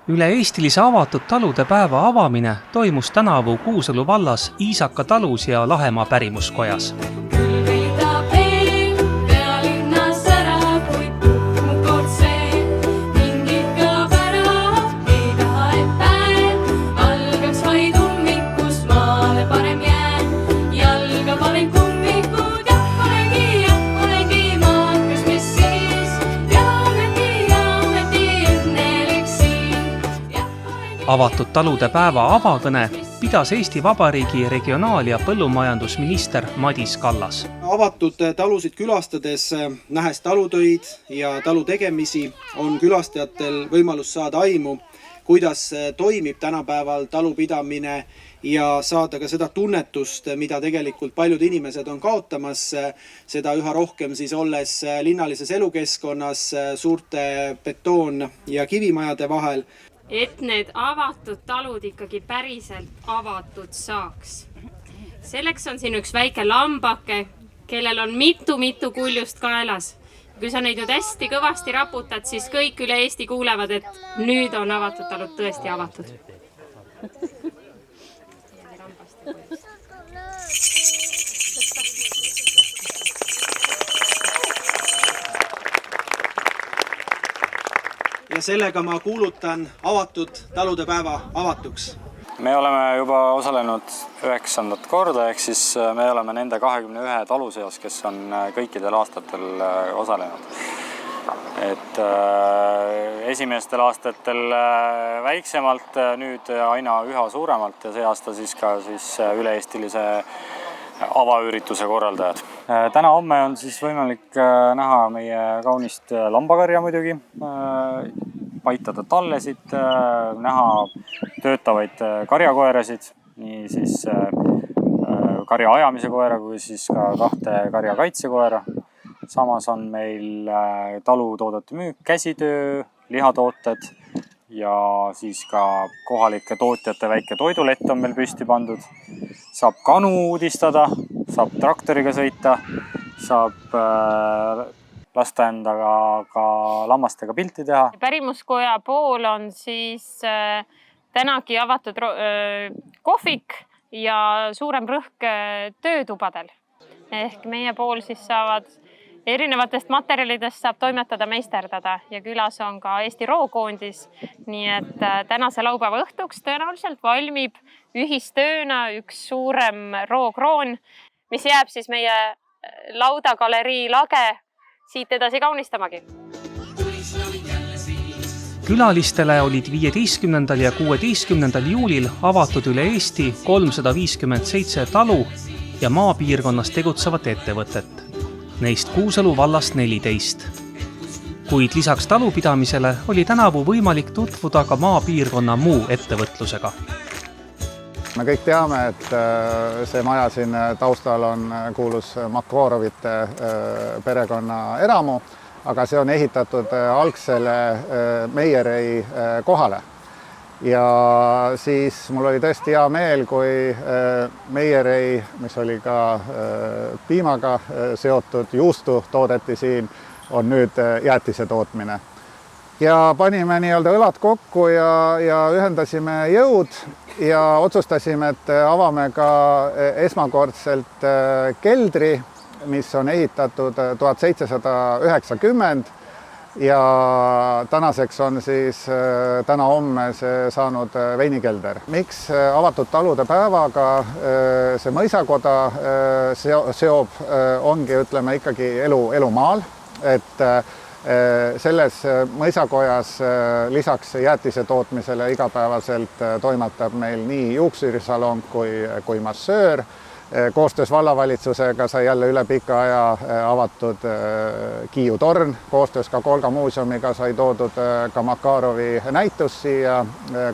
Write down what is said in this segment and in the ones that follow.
Üle-eestilise avatud talude päeva avamine toimus tänavu Kuusalu vallas Iisaka talus ja Lahemaa pärimuskojas. Avatud talude päeva avakõne pidas Eesti Vabariigi regionaal- ja põllumajandusminister Madis Kallas. Avatud talusid külastades, nähes talutöid ja talu tegemisi, on külastajatel võimalus saada aimu, kuidas toimib tänapäeval talupidamine ja saada ka seda tunnetust, mida tegelikult paljud inimesed on kaotamas, seda üha rohkem siis olles linnalises elukeskkonnas suurte betoon- ja kivimajade vahel. Et need avatud talud ikkagi päriselt avatud saaks. Selleks on siin üks väike lambake, kellel on mitu kuljust kaelas. Kui sa neid nüüd hästi kõvasti raputad, siis kõik üle Eesti kuulevad, et nüüd on avatud talud tõesti avatud. Ja sellega ma kuulutan avatud talude päeva avatuks. Me oleme juba osalenud 9. korda, ehk siis me oleme nende 21 talu seas, kes on kõikidel aastatel osalenud. Et esimestel aastatel väiksemalt, nüüd aina üha suuremalt ja see aasta siis ka üle-eestilise avaürituse korraldajad. Täna-homme on siis võimalik näha meie kaunist lambakarja muidugi, paitada tallesid, näha töötavaid karjakoerasid, nii siis karja ajamise koera kui siis ka 2 karja kaitsekoera. Samas on meil talutoodete müük, käsitöö, lihatooted ja siis ka kohalike tootjate väike toidulett on meil püsti pandud. Saab kanu uudistada, saab traktoriga sõita, saab lasta endaga ka lammastega pilti teha. Pärimuskoja pool on siis tänagi avatud kohvik ja suurem rõhk töötubadel. Ehk meie pool siis saavad erinevatest materjalidest saab toimetada, meisterdada ja külas on ka Eesti rookoondis. Nii et tänase laupäeva õhtuks tõenäoliselt valmib ühistööna üks suurem rookroon, mis jääb siis meie laudagalerii lage siit edasi kaunistamagi. Külalistele olid 15. ja 16. juulil avatud üle Eesti 357 talu ja maapiirkonnas tegutsevat ettevõtet. Neist Kuusalu vallast 14. Kuid lisaks talupidamisele oli tänavu võimalik tutvuda ka maapiirkonna muu ettevõtlusega. Me kõik teame, et see maja siin taustal on kuulus Makvorovite perekonna eramu, aga see on ehitatud algsele Meierei kohale. Ja siis mul oli tõesti hea meel, kui Meierei, mis oli ka piimaga seotud, juustu toodeti siin, on nüüd jäätise tootmine. Ja panime nii-öelda õlad kokku ja ühendasime jõud ja otsustasime, et avame ka esmakordselt keldri, mis on ehitatud 1790 ja tänaseks on siis täna-homme see saanud veinikelder. Miks avatud talude päevaga see mõisakoda seob, ongi, ütleme, ikkagi elu maal, et selles mõisakojas lisaks jäätise tootmisele igapäevaselt toimetab meil nii juuksurisalong kui massöör. Koostöös vallavalitsusega sai jälle üle pika aja avatud Kiiu torn. Koostöös ka Kolga muuseumiga sai toodud ka Makarovi näitus siia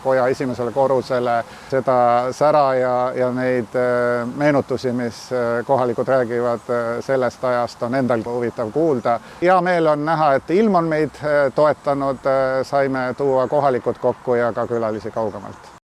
koja esimesele korrusele. Seda sära ja neid meenutusi, mis kohalikud räägivad sellest ajast, on endal huvitav kuulda. Hea meel on näha, et ilm on meid toetanud, saime tuua kohalikud kokku ja ka külalisi kaugemalt.